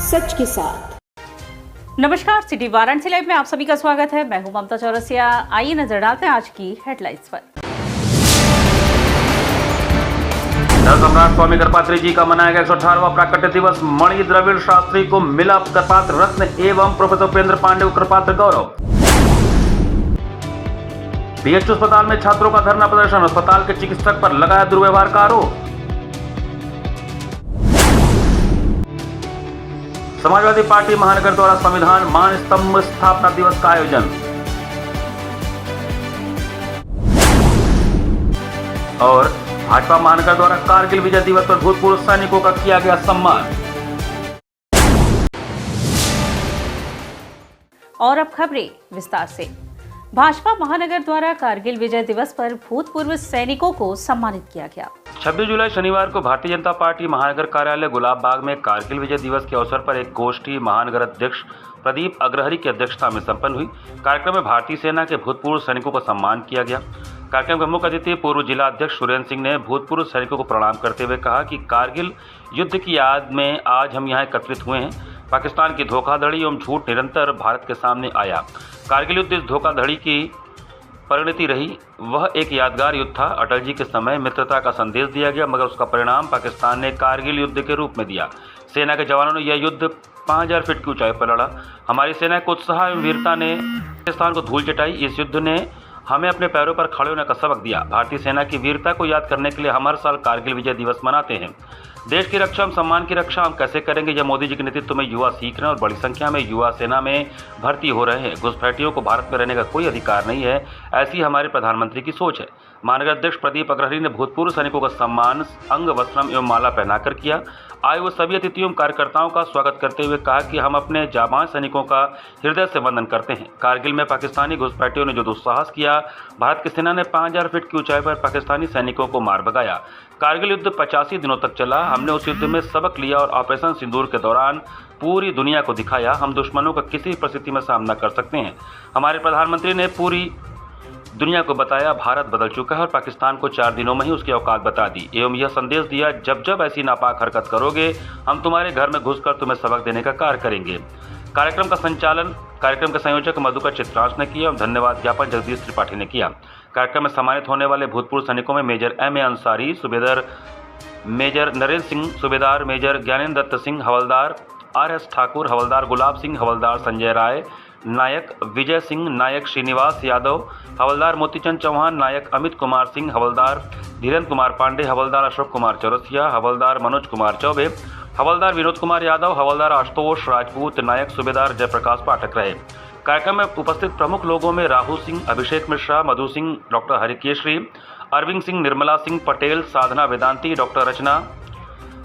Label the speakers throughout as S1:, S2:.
S1: सच के साथ।
S2: नमस्कार, सिटी वाराणसी लाइव में आप सभी का स्वागत है। मैं हूं ममता चौरसिया। आइए नजर डालते हैं आज की हेडलाइंस पर।
S3: सम्राट स्वामी करपात्री जी का मनाया गया 118वां प्राकट्य दिवस। मणि द्रविड़ शास्त्री को मिला करपात्र रत्न एवं प्रोफेसर उपेंद्र पांडे को करपात्र गौरव। बीएचयू अस्पताल में छात्रों का धरना प्रदर्शन, अस्पताल के चिकित्सक पर लगाया दुर्व्यवहार का आरोप। समाजवादी पार्टी महानगर द्वारा संविधान मान स्तंभ स्थापना दिवस का आयोजन। और भाजपा महानगर द्वारा कारगिल विजय दिवस पर भूतपूर्व सैनिकों का किया गया सम्मान।
S2: और अब खबरें विस्तार से। भाजपा महानगर द्वारा कारगिल विजय दिवस पर भूतपूर्व सैनिकों को सम्मानित किया गया।
S3: 26 जुलाई शनिवार को भारतीय जनता पार्टी महानगर कार्यालय गुलाब बाग में कारगिल विजय दिवस के अवसर पर एक गोष्ठी महानगर अध्यक्ष प्रदीप अग्रहरी की अध्यक्षता में संपन्न हुई। कार्यक्रम में भारतीय सेना के भूतपूर्व सैनिकों का सम्मान किया गया। कार्यक्रम के मुख्य अतिथि पूर्व जिला अध्यक्ष सुरेंद्र सिंह ने भूतपूर्व सैनिकों को प्रणाम करते हुए कहा कि कारगिल युद्ध की याद में आज हम यहाँ एकत्रित हुए हैं। पाकिस्तान की धोखाधड़ी एवं झूठ निरंतर भारत के सामने आया। कारगिल युद्ध इस धोखाधड़ी की परिणति रही। वह एक यादगार युद्ध था। अटल जी के समय मित्रता का संदेश दिया गया, मगर उसका परिणाम पाकिस्तान ने कारगिल युद्ध के रूप में दिया। सेना के जवानों ने यह युद्ध 5000 फीट की ऊंचाई पर लड़ा। हमारी सेना के उत्साह एवं वीरता ने पाकिस्तान को धूल चटाई। इस युद्ध ने हमें अपने पैरों पर खड़े होने का सबक दिया। भारतीय सेना की वीरता को याद करने के लिए हम हर साल कारगिल विजय दिवस मनाते हैं। देश की रक्षा, हम सम्मान की रक्षा हम कैसे करेंगे, यह मोदी जी के नेतृत्व में युवा सीख रहे हैं और बड़ी संख्या में युवा सेना में भर्ती हो रहे हैं। घुसपैठियों को भारत में रहने का कोई अधिकार नहीं है, ऐसी हमारे प्रधानमंत्री की सोच है। महानगर अध्यक्ष प्रदीप अग्रहरी ने भूतपूर्व सैनिकों का सम्मान अंग वस्त्रम एवं माला पहनाकर किया। आए हुए सभी अतिथियों कार्यकर्ताओं का स्वागत करते हुए कहा कि हम अपने जाबाज सैनिकों का हृदय से वंदन करते हैं। कारगिल में पाकिस्तानी घुसपैठियों ने जो दुस्साहस किया, भारत की सेना ने 5000 फीट की ऊंचाई पर पाकिस्तानी सैनिकों को मार भगाया। कारगिल युद्ध 85 दिनों तक चला। हमने उस युद्ध में सबक लिया और ऑपरेशन सिंदूर के दौरान पूरी दुनिया को दिखाया हम दुश्मनों का किसी परिस्थिति में सामना कर सकते हैं। हमारे प्रधानमंत्री ने पूरी दुनिया को बताया भारत बदल चुका है और पाकिस्तान को 4 दिनों में ही उसकी औकात बता दी एवं यह संदेश दिया, जब जब ऐसी नापाक हरकत करोगे हम तुम्हारे घर में घुसकर तुम्हें सबक देने का कार्य करेंगे। कार्यक्रम का संचालन कार्यक्रम के संयोजक मधुकर चित्रांश ने किया और धन्यवाद ज्ञापन जगदीश त्रिपाठी ने किया। कार्यक्रम में सम्मानित होने वाले भूतपूर्व सैनिकों में मेजर M.A. अंसारी, सूबेदार मेजर नरेंद्र सिंह, सूबेदार मेजर ज्ञानेंद्र दत्त सिंह, हवलदार R.S. ठाकुर, हवलदार गुलाब सिंह, हवलदार संजय राय, नायक विजय सिंह, नायक श्रीनिवास यादव, हवलदार मोतीचंद चौहान, नायक अमित कुमार सिंह, हवलदार धीरेन्द्र कुमार पांडे, हवलदार अशोक कुमार चौरसिया, हवलदार मनोज कुमार चौबे, हवलदार विनोद कुमार यादव, हवलदार आशुतोष राजपूत, नायक सूबेदार जयप्रकाश पाठक रहे। कार्यक्रम में उपस्थित प्रमुख लोगों में राहुल सिंह, अभिषेक मिश्रा, मधु सिंह, डॉक्टर हरिकेशरी, अरविंद सिंह, निर्मला सिंह पटेल, साधना वेदांती, डॉक्टर रचना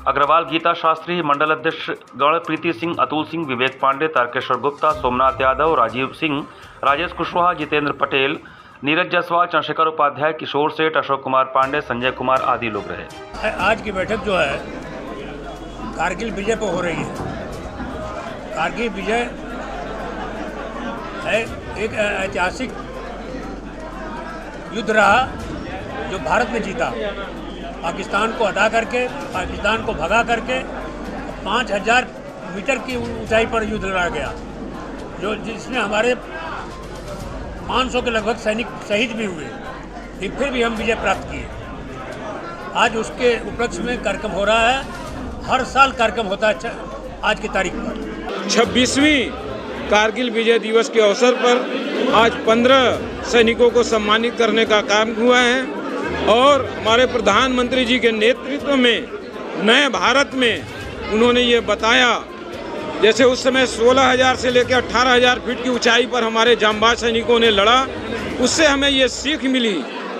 S3: अग्रवाल, गीता शास्त्री, मंडल अध्यक्ष गणप्रीति सिंह, अतुल सिंह, विवेक पांडे, तारकेश्वर गुप्ता, सोमनाथ यादव, राजीव सिंह, राजेश कुशवाहा, जितेंद्र पटेल, नीरज जायसवाल, चंद्रशेखर उपाध्याय, किशोर सेठ, अशोक कुमार पांडे, संजय कुमार आदि लोग रहे।
S4: आज की बैठक जो है कारगिल विजय पर हो रही है। कारगिल विजय है एक ऐतिहासिक युद्ध रहा जो भारत ने जीता। पाकिस्तान को हटा करके, पाकिस्तान को भगा करके 5000 मीटर की ऊंचाई पर युद्ध लड़ा गया, जो जिसमें हमारे 500 के लगभग सैनिक शहीद भी हुए, लेकिन फिर भी हम विजय प्राप्त किए। आज उसके उपलक्ष्य में कार्यक्रम हो रहा है। हर साल कार्यक्रम होता है आज की तारीख पर।
S5: 26वीं कारगिल विजय दिवस के अवसर पर आज 15 सैनिकों को सम्मानित करने का काम हुआ है और हमारे प्रधानमंत्री जी के नेतृत्व में नए भारत में उन्होंने ये बताया, जैसे उस समय 16,000 से लेकर 18,000 फीट की ऊंचाई पर हमारे जांबाज सैनिकों ने लड़ा, उससे हमें ये सीख मिली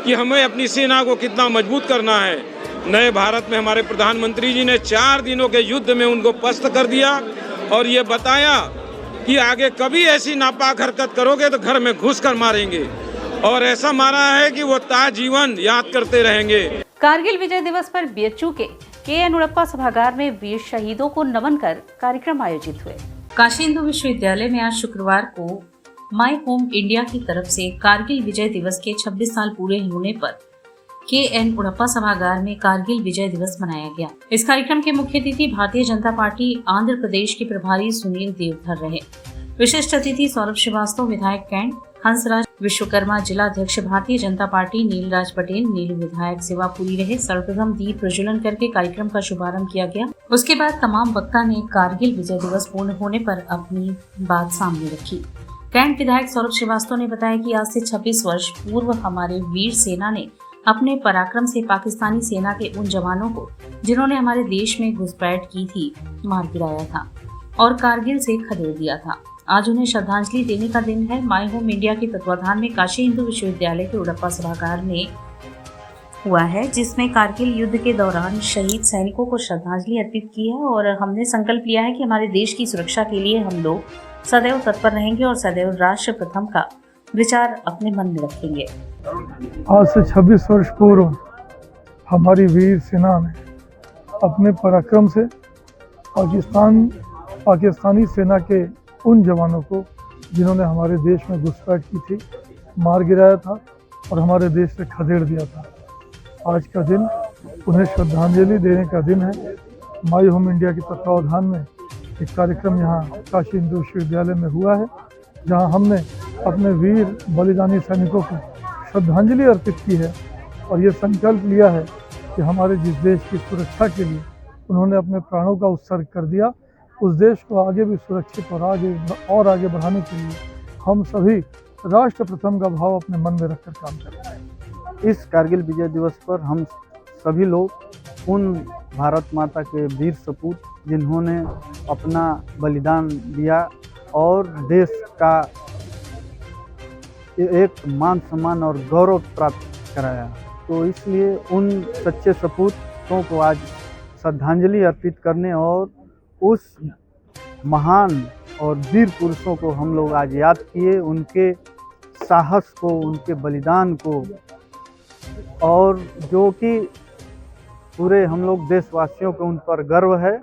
S5: कि हमें अपनी सेना को कितना मजबूत करना है। नए भारत में हमारे प्रधानमंत्री जी ने 4 दिनों के युद्ध में उनको पस्त कर दिया और ये बताया कि आगे कभी ऐसी नापाक हरकत करोगे तो घर में घुस कर मारेंगे, और ऐसा मारा है कि वो ताजीवन याद करते रहेंगे।
S2: कारगिल विजय दिवस पर बीएचयू के KN उड़प्पा सभागार में वीर शहीदों को नमन कर कार्यक्रम आयोजित हुए। काशी हिंदू विश्वविद्यालय में आज शुक्रवार को माई होम इंडिया की तरफ से कारगिल विजय दिवस के 26 साल पूरे होने पर के.एन. उड़प्पा सभागार में कारगिल विजय दिवस मनाया गया। इस कार्यक्रम के मुख्य अतिथि भारतीय जनता पार्टी आंध्र प्रदेश के प्रभारी सुनील देवधर रहे। विशिष्ट अतिथि सौरभ श्रीवास्तव, विधायक कैंट, हंसराज विश्वकर्मा, जिला अध्यक्ष भारतीय जनता पार्टी नीलराज पटेल, नीलू विधायक सेवापुरी रहे। सर्वप्रथम दीप प्रज्वलन करके कार्यक्रम का शुभारंभ किया गया। उसके बाद तमाम वक्ता ने कारगिल विजय दिवस पूर्ण होने पर अपनी बात सामने रखी। कैंट विधायक सौरभ श्रीवास्तव ने बताया कि आज से 26 वर्ष पूर्व हमारे वीर सेना ने अपने पराक्रम से पाकिस्तानी सेना के उन जवानों को, जिन्होंने हमारे देश में घुसपैठ की थी, मार गिराया था और कारगिल से खदेड़ दिया था। आज उन्हें श्रद्धांजलि देने का दिन है। माई होम इंडिया के तत्वाधान में काशी हिंदू विश्वविद्यालय के उड़प्पा सभागार में हुआ है, जिसमें कारगिल युद्ध के दौरान शहीद सैनिकों को श्रद्धांजलि अर्पित की है और हमने संकल्प लिया है कि हमारे देश की सुरक्षा के लिए हम लोग सदैव तत्पर रहेंगे और सदैव राष्ट्र प्रथम का विचार अपने मन में रखेंगे।
S1: आज से 26 वर्ष पूर्व हमारी वीर सेना ने अपने पराक्रम से पाकिस्तानी सेना के उन जवानों को, जिन्होंने हमारे देश में घुसपैठ की थी, मार गिराया था और हमारे देश से खदेड़ दिया था। आज का दिन उन्हें श्रद्धांजलि देने का दिन है। माई होम इंडिया के तत्वावधान में एक कार्यक्रम यहाँ काशी हिंदू विश्वविद्यालय में हुआ है, जहाँ हमने अपने वीर बलिदानी सैनिकों को श्रद्धांजलि अर्पित की है और ये संकल्प लिया है कि हमारे जिस देश की सुरक्षा के लिए उन्होंने अपने प्राणों का उत्सर्ग कर दिया, उस देश को आगे भी सुरक्षित और आगे बढ़ाने के लिए हम सभी राष्ट्र प्रथम का भाव अपने मन में रखकर काम कर रहे हैं।
S6: इस कारगिल विजय दिवस पर हम सभी लोग उन भारत माता के वीर सपूत, जिन्होंने अपना बलिदान दिया और देश का एक मान सम्मान और गौरव प्राप्त कराया, तो इसलिए उन सच्चे सपूतों को आज श्रद्धांजलि अर्पित करने और उस महान और वीर पुरुषों को हम लोग आज याद किए, उनके साहस को, उनके बलिदान को, और जो कि पूरे हम लोग देशवासियों को उन पर गर्व है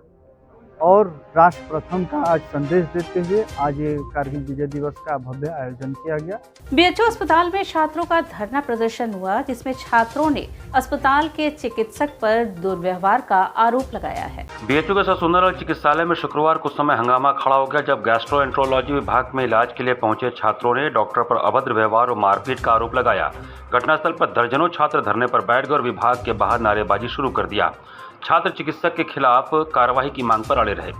S6: और राष्ट्र प्रथम का आज संदेश देते हुए आज ये कारगिल विजय दिवस का भव्य आयोजन किया गया।
S2: बीएचयू अस्पताल में छात्रों का धरना प्रदर्शन हुआ, जिसमें छात्रों ने अस्पताल के चिकित्सक पर दुर्व्यवहार का आरोप लगाया है।
S3: बीएचयू के सुंदरलाल चिकित्सालय में शुक्रवार को समय हंगामा खड़ा हो गया, जब गैस्ट्रोएंट्रोलॉजी विभाग में इलाज के लिए पहुंचे छात्रों ने डॉक्टर पर अभद्र व्यवहार और मारपीट का आरोप लगाया। घटनास्थल पर दर्जनों छात्र धरने पर बैठ गए और विभाग के बाहर नारेबाजी शुरू कर दिया। छात्र चिकित्सक के खिलाफ कार्रवाई की मांग पर अड़े रहे।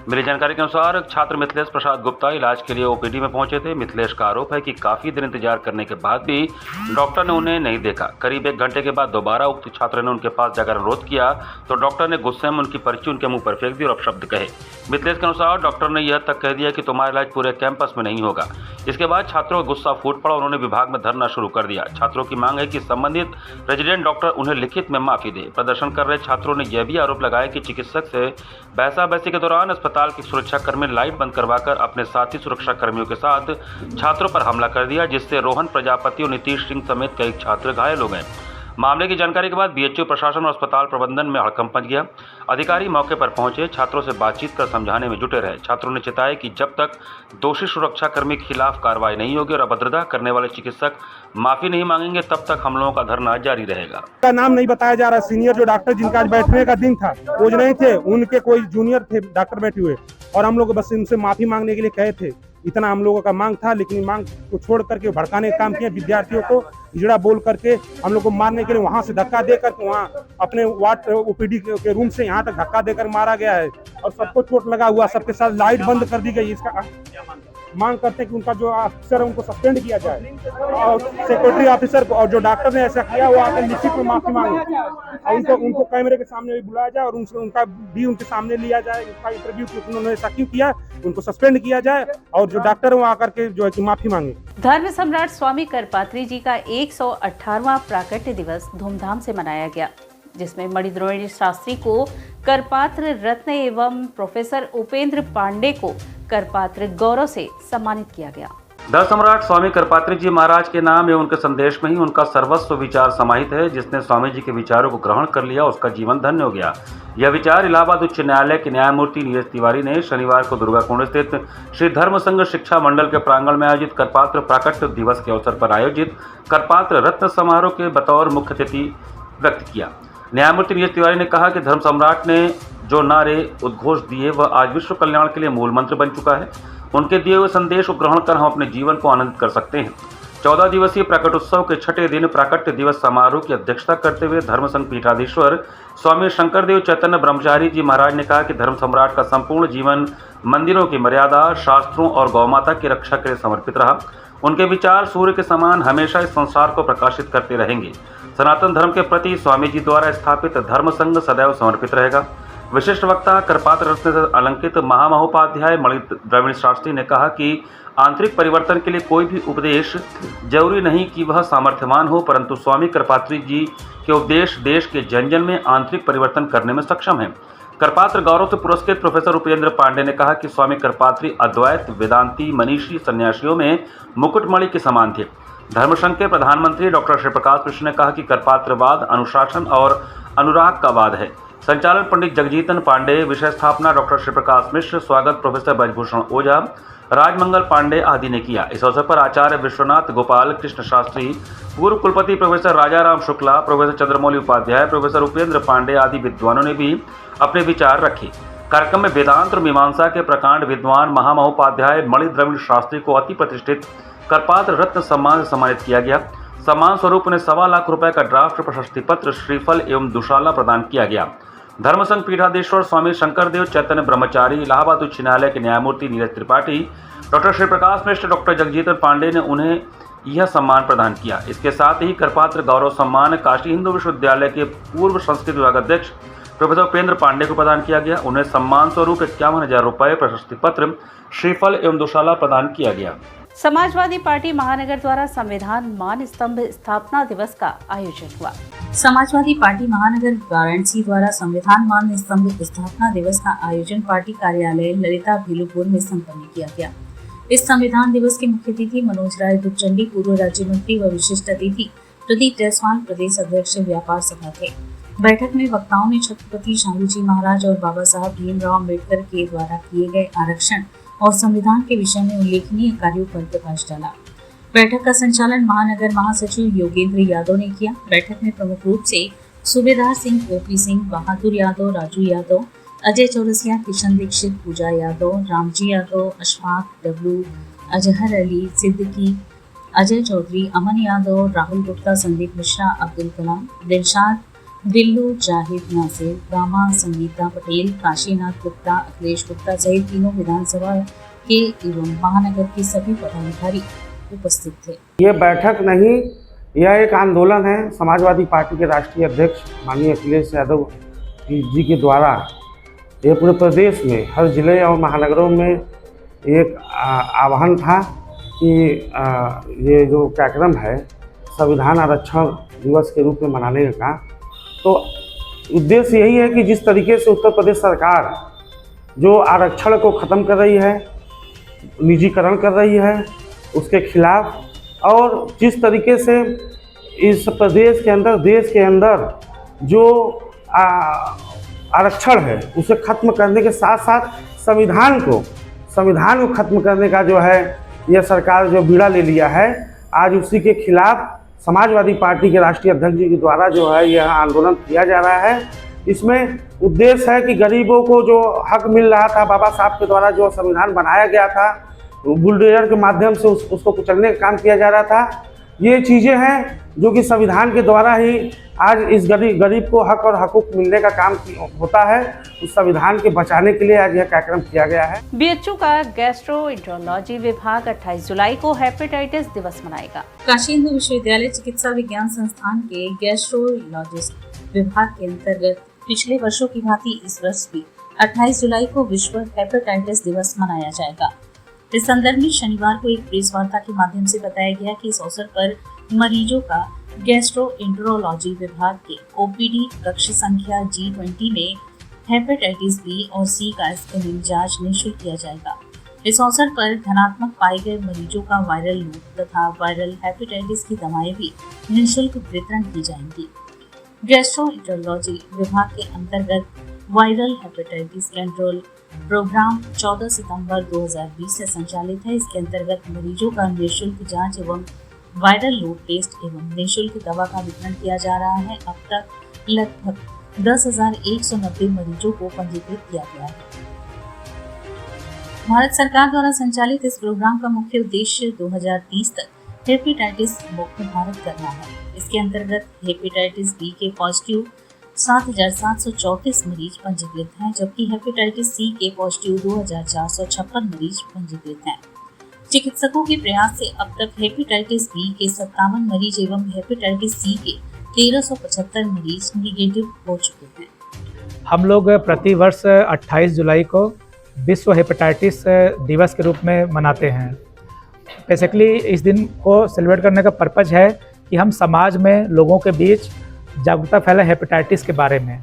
S3: मिली जानकारी के अनुसार छात्र मिथिलेश प्रसाद गुप्ता इलाज के लिए ओपीडी में पहुंचे थे। मिथिलेश का आरोप है कि काफी देर इंतजार करने के बाद भी डॉक्टर ने उन्हें नहीं देखा। करीब 1 घंटे के बाद दोबारा उक्त छात्र ने उनके पास जाकर अनुरोध किया तो डॉक्टर ने गुस्से में उनकी पर्ची उनके मुंह पर फेंक दी और अपशब्द कहे। मिथिलेश के अनुसार डॉक्टर ने यह तक कह दिया कि तुम्हारा इलाज पूरे कैंपस में नहीं होगा। इसके बाद छात्रों का गुस्सा फूट पड़ा और उन्होंने विभाग में धरना शुरू कर दिया। छात्रों की मांग है कि संबंधित रेजिडेंट डॉक्टर उन्हें लिखित में माफी दे। प्रदर्शन कर रहे छात्रों ने यह भी आरोप लगाया कि चिकित्सक से बहसाबहसी के दौरान अस्पताल के सुरक्षाकर्मी लाइट बंद करवाकर अपने साथी सुरक्षा कर्मियों के साथ छात्रों पर हमला कर दिया, जिससे रोहन प्रजापति और नीतीश सिंह समेत कई छात्र घायल हो गए। मामले की जानकारी के बाद बीएचयू प्रशासन और अस्पताल प्रबंधन में हड़कंप मच गया। अधिकारी मौके पर पहुंचे, छात्रों से बातचीत कर समझाने में जुटे रहे। छात्रों ने चेताया कि जब तक दोषी सुरक्षाकर्मी के खिलाफ कार्रवाई नहीं होगी और अभद्रता करने वाले चिकित्सक माफी नहीं मांगेंगे, तब तक हम लोगों का धरना जारी रहेगा।
S7: का नाम नहीं बताया जा रहा। सीनियर जो डॉक्टर जिनका आज बैठने का दिन था वो जो नहीं थे, उनके कोई जूनियर थे डॉक्टर बैठे हुए, और हम लोग बस उनसे माफी मांगने के लिए कहे थे। इतना हम लोगों का मांग था, लेकिन मांग को छोड़ करके भड़काने का काम किया। विद्यार्थियों को हिजड़ा बोल करके हम लोग को मारने के लिए वहां से धक्का देकर वहां अपने वार्ड ओपीडी के रूम से यहाँ तक धक्का देकर मारा गया है और सबको चोट लगा हुआ। सबके साथ लाइट बंद कर दी गई। इसका मांग करते हैं कि उनका जो ऑफिसर है उनको सस्पेंड किया जाए और सेक्रेटरी ऑफिसर और जो डॉक्टर ने ऐसा किया वो आकर लिखित में माफी मांगे और उनको कैमरे के सामने भी बुलाया जाए और उनका भी उनके सामने लिया जाए। उनका इंटरव्यू उन्होंने ऐसा क्यों किया, उनको सस्पेंड किया जाए और जो डॉक्टर है वो आकर के जो है कि माफी मांगे।
S2: धर्म सम्राट स्वामी करपात्री जी का 118वां प्राकट्य दिवस धूमधाम से मनाया गया, जिसमें मणिद्रोणी शास्त्री को करपात्र रत्न एवं प्रोफेसर उपेंद्र पांडे को करपात्र गौरव से सम्मानित किया गया।
S3: धर्म सम्राट स्वामी करपात्री जी महाराज के नाम एवं उनके संदेश में ही उनका सर्वस्व विचार समाहित है। जिसने स्वामी जी के विचारों को ग्रहण कर लिया उसका जीवन धन्य हो गया। यह विचार इलाहाबाद उच्च न्यायालय के न्यायमूर्ति नीरज तिवारी ने शनिवार को दुर्गाकुंड स्थित श्री धर्म संघ शिक्षा मंडल के प्रांगण में आयोजित करपात्र प्राकट्य दिवस के अवसर पर आयोजित करपात्र रत्न समारोह के बतौर मुख्य अतिथि व्यक्त किया। न्यायमूर्ति नीरज तिवारी ने कहा कि धर्म सम्राट ने जो नारे उद्घोष दिए वह आज विश्व कल्याण के लिए मूल मंत्र बन चुका है। उनके दिए हुए संदेश को ग्रहण कर हम अपने जीवन को आनंदित कर सकते हैं। 14 दिवसीय प्रकट उत्सव के छठे दिन प्राकट्य दिवस समारोह की अध्यक्षता करते हुए धर्म संघ पीठाधीश्वर स्वामी शंकरदेव चैतन्य ब्रह्मचारी जी महाराज ने कहा कि धर्म सम्राट का संपूर्ण जीवन मंदिरों की मर्यादा, शास्त्रों और गौमाता की रक्षा के लिए समर्पित रहा। उनके विचार सूर्य के समान हमेशा इस संसार को प्रकाशित करते रहेंगे। सनातन धर्म के प्रति स्वामी जी द्वारा स्थापित धर्म संघ सदैव समर्पित रहेगा। विशिष्ट वक्ता करपात्र रत्न से अलंकृत महामहोपाध्याय मणि द्रविड़ शास्त्री ने कहा कि आंतरिक परिवर्तन के लिए कोई भी उपदेश जरूरी नहीं कि वह सामर्थ्यवान हो, परंतु स्वामी करपात्री जी के उपदेश देश के जन जन में आंतरिक परिवर्तन करने में सक्षम है। करपात्र गौरव से पुरस्कृत प्रोफेसर उपेंद्र पांडे ने कहा कि स्वामी करपात्री अद्वैत वेदांती मनीषी सन्यासियों में मुकुटमणि के समान थे। धर्मसंघ के प्रधानमंत्री डॉक्टर श्री प्रकाश मिश्र ने कहा कि करपात्रवाद अनुशासन और अनुराग का वाद है। संचालन पंडित जगजीतन पांडे, विषय स्थापना डॉक्टर श्री प्रकाश मिश्र, स्वागत प्रोफेसर ब्रजभूषण ओझा, राजमंगल पांडे आदि ने किया। इस अवसर पर आचार्य विश्वनाथ गोपाल कृष्ण शास्त्री, पूर्व कुलपति professor Rajaram Shukla, professor Chandramouli Upadhyay, professor Upendra Pandey आदि विद्वानों ने भी अपने विचार रखे। कार्यक्रम में वेदांत और मीमांसा के प्रकांड विद्वान महामहोपाध्याय मणि द्रविड़ शास्त्री को अति प्रतिष्ठित करपात्र रत्न सम्मान से सम्मानित किया गया। सम्मान स्वरूप उन्हें 1.25 लाख रुपए का ड्राफ्ट प्रशस्ति पत्र, श्रीफल एवं दुशाला प्रदान किया गया। धर्मसंघ पीठाधीश्वर स्वामी शंकरदेव चैतन्य ब्रह्मचारी, इलाहाबाद उच्च न्यायालय के न्यायमूर्ति नीरज त्रिपाठी, डॉक्टर श्री प्रकाश मिश्र, डॉक्टर जगजीतन पांडे ने उन्हें यह सम्मान प्रदान किया। इसके साथ ही करपात्र गौरव सम्मान काशी हिंदू विश्वविद्यालय के पूर्व संस्कृत विभाग अध्यक्ष प्रोफेसर उपेंद्र पांडे को प्रदान किया गया। उन्हें सम्मान स्वरूप 51,000 रुपये, प्रशस्ति पत्र, श्रीफल एवं दुशाला प्रदान किया गया।
S8: समाजवादी पार्टी महानगर द्वारा संविधान मान स्तंभ स्थापना दिवस का आयोजन हुआ।
S2: समाजवादी पार्टी महानगर वाराणसी द्वारा संविधान मान स्तंभ स्थापना दिवस का आयोजन पार्टी कार्यालय ललिता भीलुपुर में संपन्न किया गया। इस संविधान दिवस के मुख्य अतिथि मनोज राय दुपचंडी, पूर्व राज्य मंत्री व विशिष्ट अतिथि प्रदीप जायसवाल, प्रदेश अध्यक्ष व्यापार सभा थे। बैठक में वक्ताओं ने छत्रपति शाहू जी महाराज और बाबा साहब भीमराव अम्बेडकर के द्वारा किए गए आरक्षण और संविधान के विषय में उल्लेखनीय कार्यों पर प्रकाश डाला। बैठक का संचालन महानगर महासचिव योगेंद्र यादव ने किया। बैठक में प्रमुख रूप से सूबेदार सिंह, ओपी सिंह, बहादुर यादव, राजू यादव, अजय चौरसिया, किशन दीक्षित, पूजा यादव, रामजी यादव, अशफाक, डब्लू, अजहर अली, सिद्दीकी, अजय चौधरी, अमन यादव, राहुल गुप्ता, संदीप मिश्रा, अब्दुल कलाम, दिलशाद, दिल्लू, जाहिद, नासिर, गामा, संगीता पटेल, काशीनाथ गुप्ता, अखिलेश गुप्ता सहित तीनों विधानसभा के एवं महानगर के सभी पदाधिकारी उपस्थित थे।
S9: ये बैठक नहीं, यह एक आंदोलन है। समाजवादी पार्टी के राष्ट्रीय अध्यक्ष माननीय अखिलेश यादव जी के द्वारा ये पूरे प्रदेश में हर जिले और महानगरों में एक आह्वान था कि ये जो कार्यक्रम है संविधान आरक्षण दिवस के रूप में मनाने का, तो उद्देश्य यही है कि जिस तरीके से उत्तर प्रदेश सरकार जो आरक्षण को ख़त्म कर रही है, निजीकरण कर रही है, उसके खिलाफ, और जिस तरीके से इस प्रदेश के अंदर, देश के अंदर जो आरक्षण है उसे ख़त्म करने के साथ साथ संविधान को ख़त्म करने का जो है यह सरकार जो बीड़ा ले लिया है, आज उसी के खिलाफ समाजवादी पार्टी के राष्ट्रीय अध्यक्ष जी के द्वारा जो है यह आंदोलन किया जा रहा है। इसमें उद्देश्य है कि गरीबों को जो हक मिल रहा था, बाबा साहब के द्वारा जो संविधान बनाया गया था, बुलडोजर के माध्यम से उसको कुचलने का काम किया जा रहा था। ये चीज़ें हैं जो कि संविधान के द्वारा ही आज इस गरीब को हक और हकूक मिलने का काम होता है। उस संविधान के बचाने के लिए आज यह कार्यक्रम किया गया है।
S8: बीएचयू का गैस्ट्रोएंटेरोलॉजी विभाग 28 जुलाई को हेपेटाइटिस दिवस मनाएगा।
S2: काशी हिंदू विश्वविद्यालय चिकित्सा विज्ञान संस्थान के गैस्ट्रोलॉजिस्ट विभाग के अंतर्गत पिछले वर्षों की भांति इस वर्ष भी 28 जुलाई को विश्व हेपेटाइटिस दिवस मनाया जाएगा। इस संदर्भ में शनिवार को एक प्रेस वार्ता के माध्यम से बताया गया कि इस अवसर पर मरीजों का गैस्ट्रोएंटेरोलॉजी विभाग के ओपीडी कक्ष संख्या G20 में हेपेटाइटिस बी और सी का स्क्रीनिंग जांच निःशुल्क किया जाएगा। इस अवसर पर धनात्मक पाए गए मरीजों का वायरल लोड तथा वायरल हेपेटाइटिस की दवाएं भी निःशुल्क वितरण की जाएंगी। गैस्ट्रोएंटेरोलॉजी विभाग के अंतर्गत वायरल हेपेटाइटिस कंट्रोल प्रोग्राम 14 सितंबर 2020 से संचालित है। इसके अंतर्गत मरीजों का निःशुल्क जांच एवं वायरल लोड टेस्ट एवं निःशुल्क दवा का वितरण किया जा रहा है। अब तक लगभग 10,190 मरीजों को पंजीकृत किया गया है। भारत सरकार द्वारा संचालित इस प्रोग्राम का मुख्य उद्देश्य 2030 तक हेपेटाइटिस मुक्त भारत करना है। इसके अंतर्गत हेपेटाइटिस बी के पॉजिटिव 7,734 मरीज पंजीकृत हैं, जबकि हेपेटाइटिस सी के पॉजिटिव 2,456 मरीज पंजीकृत हैं। चिकित्सकों के प्रयास से अब तक हेपेटाइटिस बी के 57 मरीज एवं हेपेटाइटिस सी के 1,375 मरीज निगेटिव हो चुके हैं।
S10: हम लोग प्रति वर्ष 28 जुलाई को विश्व हेपेटाइटिस दिवस के रूप में मनाते हैं। बेसिकली इस दिन को सेलिब्रेट करने का पर्पज़ है कि हम समाज में लोगों के बीच जागरूकता फैलाए हेपेटाइटिस के बारे में।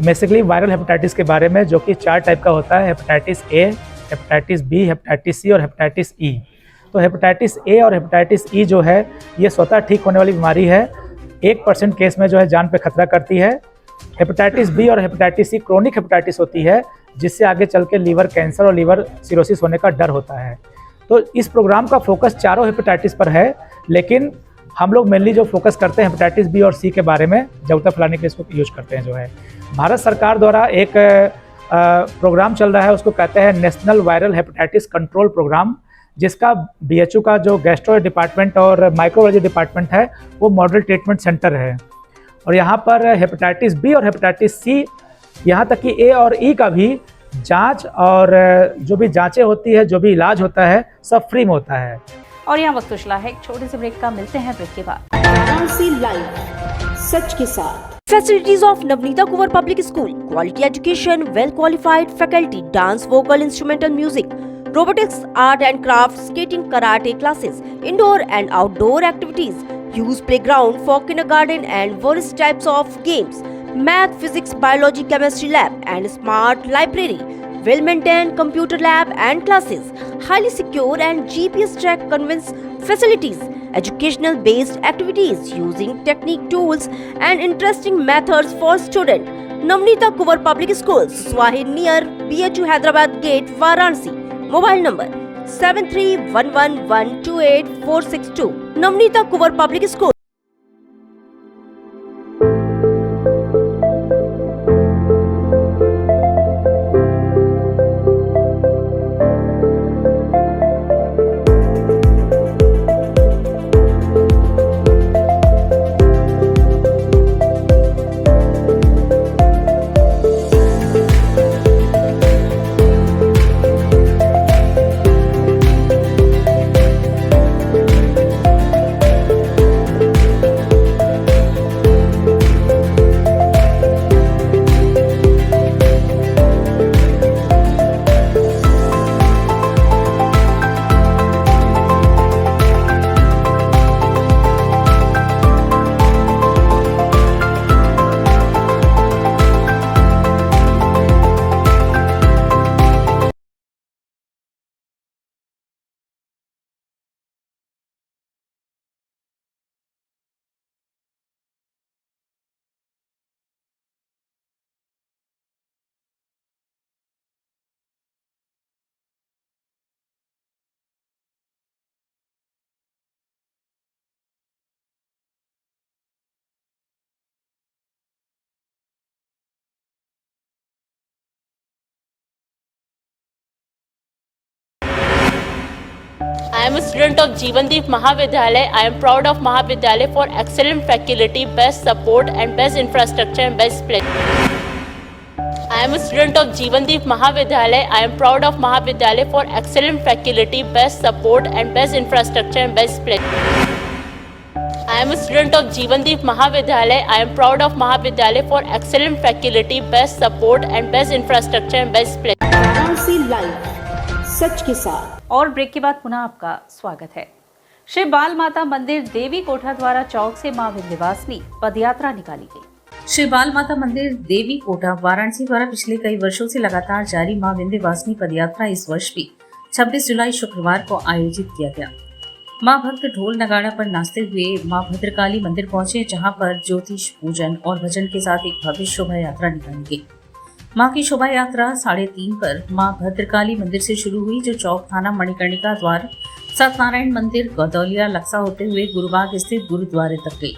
S10: बेसिकली वायरल हेपेटाइटिस के बारे में, जो कि 4 टाइप का होता है: hepatitis A, hepatitis B, hepatitis C और हेपेटाइटिस ई। तो हेपेटाइटिस ए और हेपेटाइटिस ई जो है ये स्वतः ठीक होने वाली बीमारी है। 1% केस में जो है जान पे खतरा करती है। हेपेटाइटिस बी और हेपेटाइटिस सी क्रोनिक हेपेटाइटिस होती है, जिससे आगे चल के लीवर कैंसर और लीवर सिरोसिस होने का डर होता है। तो इस प्रोग्राम का फोकस चारों हेपेटाइटिस पर है, लेकिन हम लोग मेनली जो फोकस करते हैं हेपेटाइटिस बी और सी के बारे में जागरूकता फैलाने के लिए इसको यूज करते हैं। जो है भारत सरकार द्वारा एक प्रोग्राम चल रहा है, उसको कहते हैं national viral hepatitis control programme, जिसका बीएचयू का जो गैस्ट्रो डिपार्टमेंट और माइक्रोबायोलॉजी डिपार्टमेंट है वो मॉडल ट्रीटमेंट सेंटर है। और यहाँ पर हेपेटाइटिस बी और हेपेटाइटिस सी, यहाँ तक कि ए और ई का भी जांच और जो भी जांचें होती है, जो भी इलाज होता है, सब फ्री में होता है।
S8: और यहाँ वक्त उछला है एक छोटे से ब्रेक का, मिलते हैं ब्रेक के बाद।
S11: वाराणसी लाइव सच के साथ। Facilities of Navneeta Kuvar Public School, quality education, well qualified faculty, dance, vocal, instrumental music, robotics, art and crafts, skating, karate classes, indoor and outdoor activities, use playground for kindergarten and various types of games, math, physics, biology, chemistry lab and smart library, well maintained computer lab and classes, highly secure and GPS track convince facilities, educational based activities using technique tools and interesting methods for student. Navneeta Kuvar Public Schools, Swahi near BHU Hyderabad Gate, Varanasi. Mobile number 7311128462. Navneeta Kuvar Public School.
S12: I am a student of Jeevandeep Mahavidyalaya. I am proud of Mahavidyalaya for excellent faculty, best support and best infrastructure and best place. I am a student of Jeevandeep Mahavidyalaya. I am proud of Mahavidyalaya for excellent faculty, best support and best infrastructure and best place. I am a student of Jeevandeep Mahavidyalaya. I am proud of Mahavidyalaya for excellent faculty, best support and best infrastructure and best place.
S11: Varanasi live सच के साथ।
S8: और break के बाद पुनः आपका स्वागत है। श्री बाल माता मंदिर देवी कोठा द्वारा चौक से मां विंध्यवासिनी पदयात्रा निकाली गई।
S2: श्री बाल माता मंदिर देवी कोठा वाराणसी द्वारा पिछले कई वर्षों से लगातार जारी मां विंध्यवासिनी पदयात्रा इस वर्ष भी 26 जुलाई शुक्रवार को आयोजित किया गया। मां भक्त ढोल नगाड़ा पर नाचते हुए मां भद्रकाली मंदिर पहुंचे, जहां पर ज्योतिष पूजन और भजन के साथ एक भव्य शोभा यात्रा निकाली गई। मां की शोभा यात्रा 3:30 पर मां भद्रकाली मंदिर से शुरू हुई, जो चौक थाना मणिकर्णिका द्वार सत्यनारायण मंदिर गौदौलिया लक्सा होते हुए गुरुबाग स्थित गुरुद्वारे तक गई।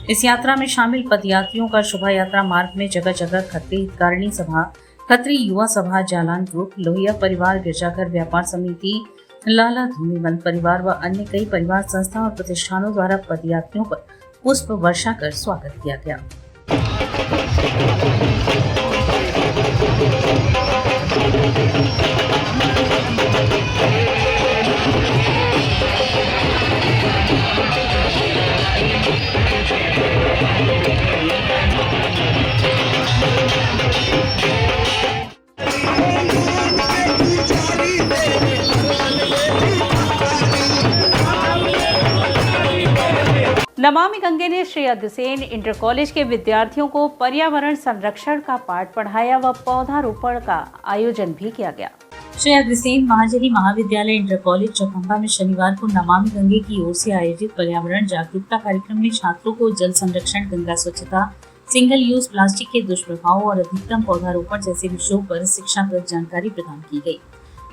S2: इस यात्रा में शामिल पदयात्रियों का शोभा यात्रा मार्ग में जगह जगह खत्री हितकारिणी सभा, खत्री युवा सभा, जालान ग्रुप, लोहिया परिवार, गिरजाघर व्यापार समिति, लाला धूमीवंत परिवार व अन्य कई परिवार, संस्था और प्रतिष्ठानों द्वारा पदयात्रियों पर पुष्प वर्षा कर स्वागत किया गया।
S8: नमामि गंगे ने श्री अग्रसेन इंटर कॉलेज के विद्यार्थियों को पर्यावरण संरक्षण का पाठ पढ़ाया व पौधारोपण का आयोजन भी किया गया।
S2: श्री अग्रसेन महाजनी महाविद्यालय इंटर कॉलेज चौखंबा में शनिवार को नमामि गंगे की ओर से आयोजित पर्यावरण जागरूकता कार्यक्रम में छात्रों को जल संरक्षण, गंगा स्वच्छता, सिंगल यूज प्लास्टिक के दुष्प्रभावों और अधिकतम पौधारोपण जैसे विषयों पर शिक्षाप्रद जानकारी प्रदान की गई।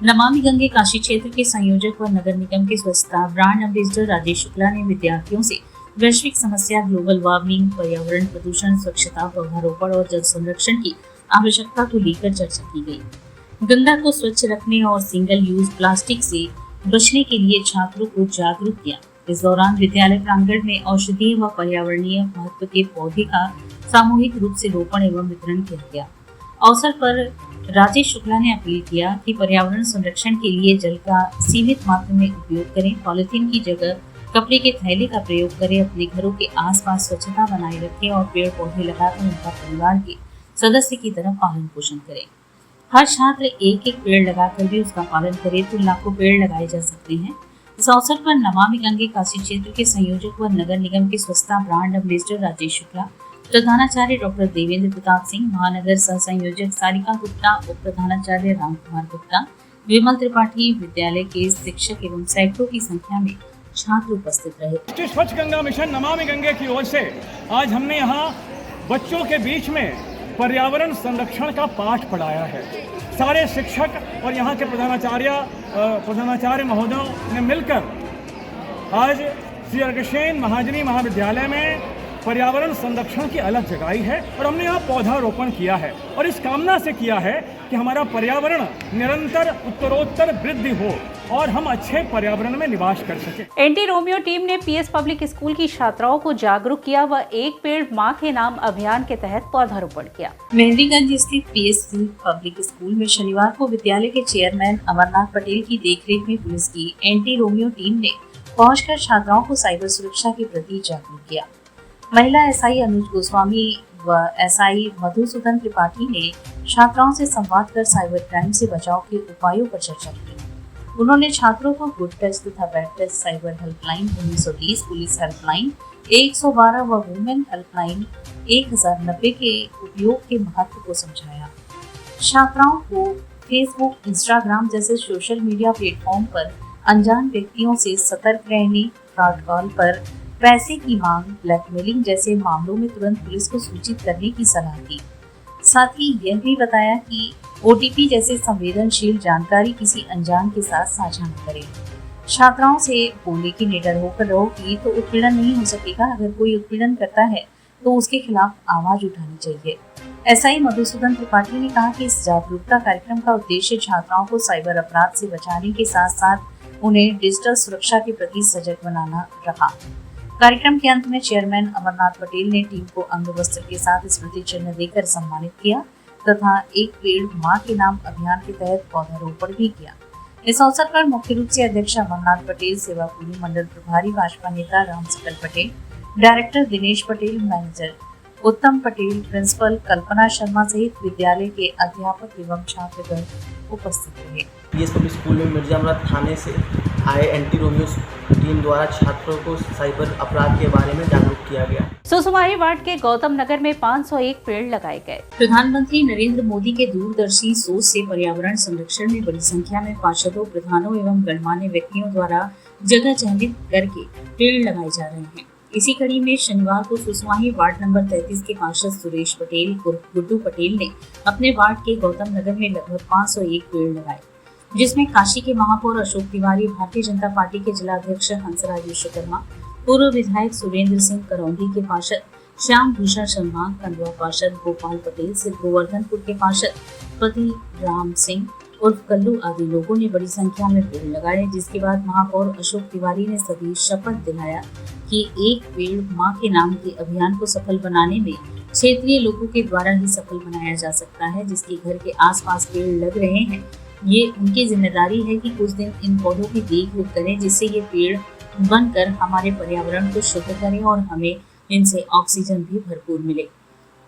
S2: नमामि गंगे काशी क्षेत्र के संयोजक व नगर निगम के स्वच्छता ब्रांड एम्बेसडर राजेश शुक्ला ने विद्यार्थियों से वैश्विक समस्या ग्लोबल वार्मिंग, पर्यावरण प्रदूषण, स्वच्छता, पौधारोपण और जल संरक्षण की आवश्यकता को लेकर चर्चा की गई। गंगा को स्वच्छ रखने और सिंगल यूज प्लास्टिक से बचने के लिए छात्रों को जागरूक किया। इस दौरान विद्यालय प्रांगण में औषधीय व पर्यावरणीय महत्व के पौधे का सामूहिक रूप से रोपण एवं वितरण किया गया। अवसर पर राजेश शुक्ला ने अपील किया कि पर्यावरण संरक्षण के लिए जल का सीमित मात्रा में उपयोग करें, पॉलिथीन की जगह कपड़े के थैले का प्रयोग करें, अपने घरों के आसपास स्वच्छता बनाए रखें और पेड़ पौधे लगाकर उनका परिवार के सदस्य की तरह पालन पोषण करें। हर छात्र एक पेड़ लगाकर भी उसका पालन करे तो लाखों पेड़ लगाए जा सकते हैं। इस अवसर पर नमामि गंगे काशी क्षेत्र के संयोजक व नगर निगम के स्वच्छता ब्रांड एम्बेसडर राजेश शुक्ला, प्रधानाचार्य डॉक्टर देवेंद्र प्रताप सिंह, महानगर सह संयोजक सारिका गुप्ता, उप प्रधानाचार्य राम कुमार गुप्ता, विमल त्रिपाठी, विद्यालय के शिक्षक एवं सैकड़ों की संख्या में छात्र उपस्थित रहे।
S13: स्वच्छ गंगा मिशन नमामि गंगे की ओर से आज हमने यहाँ बच्चों के बीच में पर्यावरण संरक्षण का पाठ पढ़ाया है। सारे शिक्षक और यहाँ के प्रधानाचार्य महोदयों ने मिलकर आज श्री अग्रसेन महाजनी महाविद्यालय में पर्यावरण संरक्षण की अलग जगाई है और हमने यहाँ पौधारोपण किया है और इस कामना से किया है कि हमारा पर्यावरण निरंतर उत्तरोत्तर वृद्धि हो और हम अच्छे पर्यावरण में निवास कर सकें।
S8: एंटी रोमियो टीम ने पीएस पब्लिक स्कूल की छात्राओं को जागरूक किया व एक पेड़ मां के नाम अभियान के तहत पौधारोपण किया।
S2: मेहंदीगंज स्थित पीएस पब्लिक स्कूल में शनिवार को विद्यालय के चेयरमैन अमरनाथ पटेल की देखरेख में पुलिस की एंटी रोमियो टीम ने पहुंचकर छात्राओं को साइबर सुरक्षा के प्रति जागरूक किया। महिला एसआई अनुज गोस्वामी व एसआई मधुसूदन त्रिपाठी ने छात्राओं से संवाद कर साइबर क्राइम से बचाव के उपायों पर चर्चा की। उन्होंने छात्रों को गुड टच तथा bad touch cyber helpline 1920, police helpline 112 व वुमेन हेल्पलाइन 1090 के उपयोग के महत्व को समझाया। छात्राओं को फेसबुक, इंस्टाग्राम जैसे सोशल मीडिया प्लेटफॉर्म पर अनजान व्यक्तियों से सतर्क रहने, फ्रॉड कॉल पर पैसे की मांग, ब्लैकमेलिंग जैसे मामलों में तुरंत पुलिस को सूचित करने की सलाह दी। साथ ही यह भी बताया कि ओटीपी जैसे संवेदनशील जानकारी किसी अनजान के साथ साझा न करें। छात्राओं से बोले कि निडर होकर रहोगी तो उत्पीड़न नहीं हो सकेगा। अगर कोई उत्पीड़न करता है तो उसके खिलाफ आवाज उठानी चाहिए। एसआई मधुसूदन त्रिपाठी ने कहा कि इस जागरूकता कार्यक्रम का उद्देश्य छात्राओं को साइबर अपराध से बचाने के साथ साथ उन्हें डिजिटल सुरक्षा के प्रति सजग बनाना रहा। कार्यक्रम के अंत में चेयरमैन अमरनाथ पटेल ने टीम को अंग वस्त्र के साथ स्मृति चिन्ह देकर सम्मानित किया तथा एक पेड़ मां के नाम अभियान के तहत पौधारोपण भी किया। इस अवसर पर मुख्य रूप से अध्यक्ष अमरनाथ पटेल, सेवापुरी मंडल प्रभारी भाजपा नेता राम सकल पटेल, डायरेक्टर दिनेश पटेल, मैनेजर उत्तम पटेल, प्रिंसिपल कल्पना शर्मा सहित विद्यालय के अध्यापक एवं छात्रगण उपस्थित रहे।
S14: पीएस पब्लिक स्कूल में मिर्जामरा थाने से आए एंटी रोमियो टीम द्वारा छात्रों को साइबर अपराध के बारे में जागरूक किया गया।
S8: सुसुमाही वार्ड के गौतम नगर में 501 पेड़ लगाए गए।
S2: प्रधानमंत्री नरेंद्र मोदी के दूरदर्शी सोच से पर्यावरण संरक्षण में बड़ी संख्या में पार्षदों, प्रधानों एवं गणमान्य व्यक्तियों द्वारा जगह चिन्हित करके पेड़ लगाए जा रहे हैं। इसी कड़ी में शनिवार को सुसवाही वार्ड नंबर 33 के पार्षद सुरेश पटेल उर्फ गुड्डू पटेल ने अपने वार्ड के गौतम नगर में लगभग 501 पेड़ लगाए, जिसमें काशी के महापौर अशोक तिवारी, भारतीय जनता पार्टी के जिलाध्यक्ष हंसराज विश्वकर्मा, पूर्व विधायक सुरेंद्र सिंह करौंदी के पार्षद श्याम भूषण शर्मा, कंदवा पार्षद गोपाल पटेल, सिद्ध गोवर्धनपुर के पार्षद पति राम सिंह उर्फ कल्लू आदि लोगों ने बड़ी संख्या में पेड़ लगाए, जिसके बाद महापौर अशोक तिवारी ने सभी शपथ दिलाया कि एक पेड़ मां के नाम के अभियान को सफल बनाने में क्षेत्रीय लोगों के द्वारा ही सफल बनाया जा सकता है। जिसके घर के आसपास पेड़ लग रहे हैं, ये उनकी जिम्मेदारी है कि कुछ दिन इन पौधों की देखरेख करें, जिससे ये पेड़ बनकर हमारे पर्यावरण को शुद्ध करें और हमें इनसे ऑक्सीजन भी भरपूर मिले।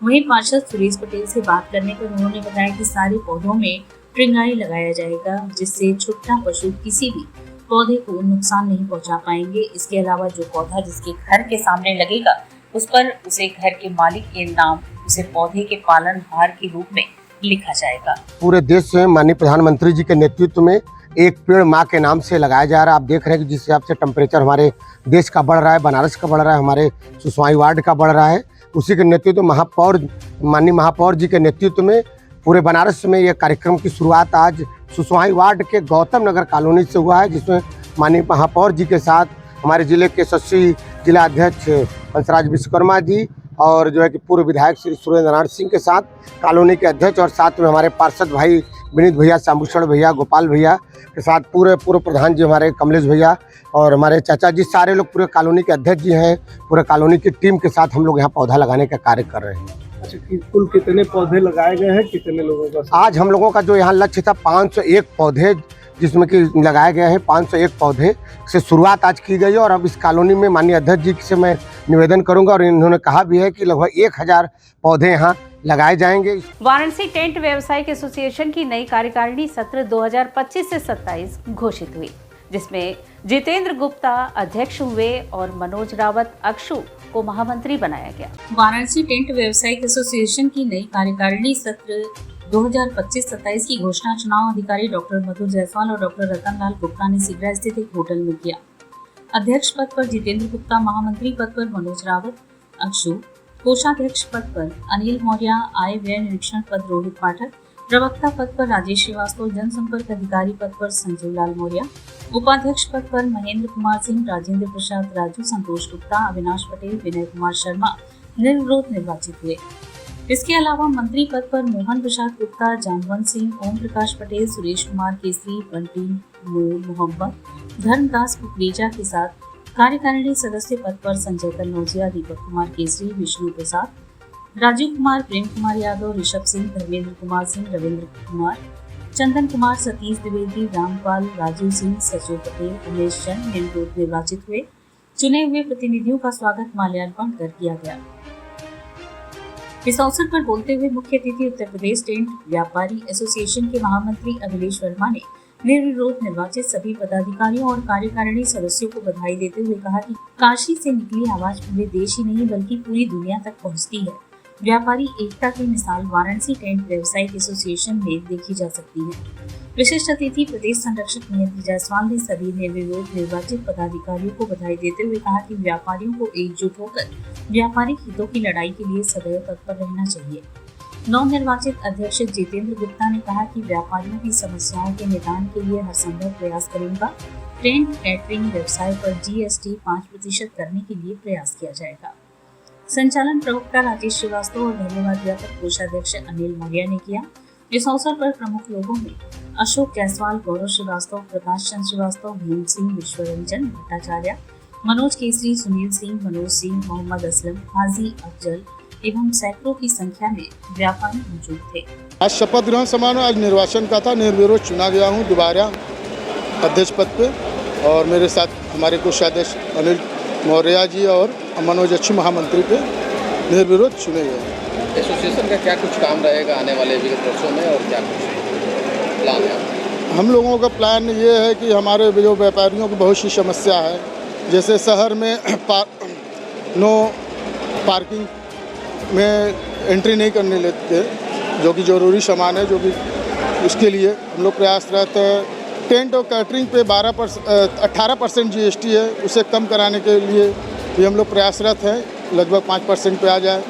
S2: वहीं पार्षद सुरेश पटेल से बात करने पर उन्होंने बताया कि सारे पौधों में ट्रिंगाई लगाया जाएगा, जिससे छुट्टा पशु किसी भी पौधे को नुकसान नहीं पहुंचा पाएंगे। इसके अलावा जो पौधा जिसके घर के सामने लगेगा, उस पर उसे घर के मालिक के नाम उसे पौधे के पालनहार के रूप में लिखा जाएगा।
S15: पूरे देश में माननीय प्रधानमंत्री जी के नेतृत्व में एक पेड़ माँ के नाम से लगाया जा रहा है। आप देख रहे हैं कि जिस हिसाब से टेम्परेचर हमारे देश का बढ़ रहा है, बनारस का बढ़ रहा है, हमारे सुसवाई वार्ड का बढ़ रहा है, उसी के नेतृत्व माननीय महापौर जी के नेतृत्व में पूरे बनारस में यह कार्यक्रम की शुरुआत आज सुसवाई वार्ड के गौतम नगर कॉलोनी से हुआ है, जिसमें माननीय महापौर जी के साथ हमारे जिले के यशस्वी जिला अध्यक्ष हंसराज विश्वकर्मा जी और जो है कि पूर्व विधायक श्री सुरेंद्र सिंह के साथ कॉलोनी के अध्यक्ष और साथ में हमारे पार्षद भाई विनीत भैया, श्यामभूषण भैया, गोपाल भैया के साथ पूरे पूर्व प्रधान जी हमारे कमलेश भैया और हमारे चाचा जी, सारे लोग पूरे कॉलोनी के अध्यक्ष जी हैं, पूरे कॉलोनी की टीम के साथ हम लोग यहाँ पौधा लगाने का कार्य कर रहे हैं।
S16: अच्छा, कुल कितने पौधे लगाए गए हैं, कितने लोगों का?
S15: आज हम लोगों का जो यहाँ लक्ष्य था 501 पौधे जिसमें कि लगाए गए हैं। 501 पौधे से शुरुआत आज की गई है और अब इस कॉलोनी में माननीय अध्यक्ष जी से मैं निवेदन करूंगा और इन्होंने कहा भी है कि लगभग 1000 पौधे यहाँ लगाए जाएंगे।
S8: वाराणसी टेंट व्यवसायिक एसोसिएशन की नई कार्यकारिणी सत्र 2025 से 27 घोषित हुई, जिसमें जितेंद्र गुप्ता अध्यक्ष हुए और मनोज रावत अक्षु को महामंत्री बनाया गया।
S2: वाराणसी टेंट व्यवसायिक एसोसिएशन की नई कार्यकारिणी सत्र 2025-27 की घोषणा चुनाव अधिकारी डॉक्टर मधुर जायसवाल और डॉक्टर रतनलाल गुप्ता ने सिगरा स्थित एक होटल में किया। अध्यक्ष पद पर जितेंद्र गुप्ता, महामंत्री पद पर मनोज रावत अक्षु, कोषाध्यक्ष पद पर अनिल मौर्य, आय व्यय निरीक्षण पद रोहित पाठक, प्रवक्ता पद पर राजेश श्रीवास्तव, जनसंपर्क अधिकारी पद पर संजीव लाल मौर्य, उपाध्यक्ष पद पर महेंद्र कुमार सिंह, राजेंद्र प्रसाद राजू, संतोष गुप्ता, अविनाश पटेल, विनय कुमार शर्मा निर्विरोध निर्वाचित हुए। इसके अलावा मंत्री पद पर मोहन प्रसाद गुप्ता, जानवंत सिंह, ओम प्रकाश पटेल, सुरेश कुमार केसरी, बंटी मोहम्मद, धर्मदास कुकरेजा के साथ कार्यकारिणी सदस्य पद पर संजय कन्नौजिया, दीपक कुमार केसरी, विष्णु प्रसाद, राजीव कुमार, प्रेम कुमार यादव, ऋषभ सिंह, धर्मेंद्र कुमार सिंह, रविंद्र कुमार, चंदन कुमार, सतीश द्विवेदी, रामपाल, राजीव सिंह, सचिव पटेल, उमेश चंद निर्विरोध निर्वाचित हुए। चुने हुए प्रतिनिधियों का स्वागत माल्यार्पण कर किया गया। इस अवसर पर बोलते हुए मुख्य अतिथि उत्तर प्रदेश टेंट व्यापारी एसोसिएशन के महामंत्री अखिलेश वर्मा ने निर्विरोध निर्वाचित सभी पदाधिकारियों और कार्यकारिणी सदस्यों को बधाई देते हुए कहा कि काशी से निकली आवाज पूरे देश ही नहीं बल्कि पूरी दुनिया तक पहुंचती है। व्यापारी एकता की मिसाल वाराणसी टेंट व्यवसायिक एसोसिएशन में देखी जा सकती है। विशिष्ट अतिथि प्रदेश संरक्षक महेंद्र जायसवाल ने सभी निर्विरोध निर्वाचित पदाधिकारियों को बधाई देते हुए कहा कि व्यापारियों को एकजुट होकर व्यापारिक हितों की लड़ाई के लिए सदैव तत्पर रहना चाहिए। नवनिर्वाचित अध्यक्ष जितेंद्र गुप्ता ने कहा कि व्यापारियों की समस्याओं के निदान के लिए हर संभव प्रयास करूंगा। टेंट कैटरिंग व्यवसाय पर GST 5% करने के लिए प्रयास किया जाएगा। संचालन प्रवक्ता राजेश श्रीवास्तव और धन्यवाद ज्ञापक कोषाध्यक्ष अनिल मौर्य ने किया। इस अवसर पर प्रमुख लोगों में अशोक जायसवाल, गौरव श्रीवास्तव, प्रकाश चंद्र श्रीवास्तव, भीम सिंह, विश्वरंजन भट्टाचार्य, मनोज केसरी, सुनील सिंह, मनोज सिंह, मोहम्मद असलम, हाजी अफजल एवं सैकड़ों की संख्या में व्यापारी मौजूद थे।
S17: आज शपथ ग्रहण समारोह आज निर्वाचन का था। निर्विरोध चुना गया हूँ दोबारा अध्यक्ष पद पे और मेरे साथ हमारे कोषाध्यक्ष अनिल मौर्य जी और मनोज अच्छी महामंत्री पे निर्विरोध चुने गए।
S18: एसोसिएशन का क्या कुछ काम रहेगा आने वाले विगत वर्षों में और क्या कुछ प्लान है?
S17: हम लोगों का प्लान ये है कि हमारे जो व्यापारियों की बहुत सी समस्या है, जैसे शहर में नो पार्किंग में एंट्री नहीं करने लेते, जो कि ज़रूरी सामान है, जो कि उसके लिए हम लोग प्रयासरत हैं। टेंट और कैटरिंग पे 18% GST है, उसे कम कराने के लिए भी हम लोग प्रयासरत हैं लगभग 5% पे आ जाए,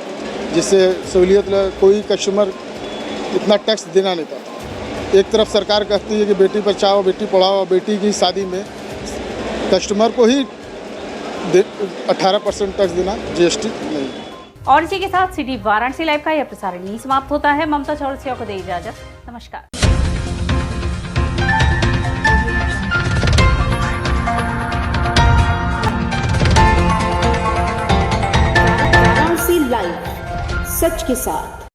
S17: जिससे सहूलियत कोई कस्टमर इतना टैक्स देना नहीं पड़ता। एक तरफ सरकार कहती है कि बेटी बचाओ बेटी पढ़ाओ, बेटी की शादी में कस्टमर को ही 18% टैक्स देना, GST नहीं।
S8: और इसी के साथ सिटी वाराणसी लाइव का यह प्रसारण यहीं समाप्त होता है। ममता चौरसिया को दे इजाजत। नमस्कार।
S11: वाराणसी लाइव, सच के साथ।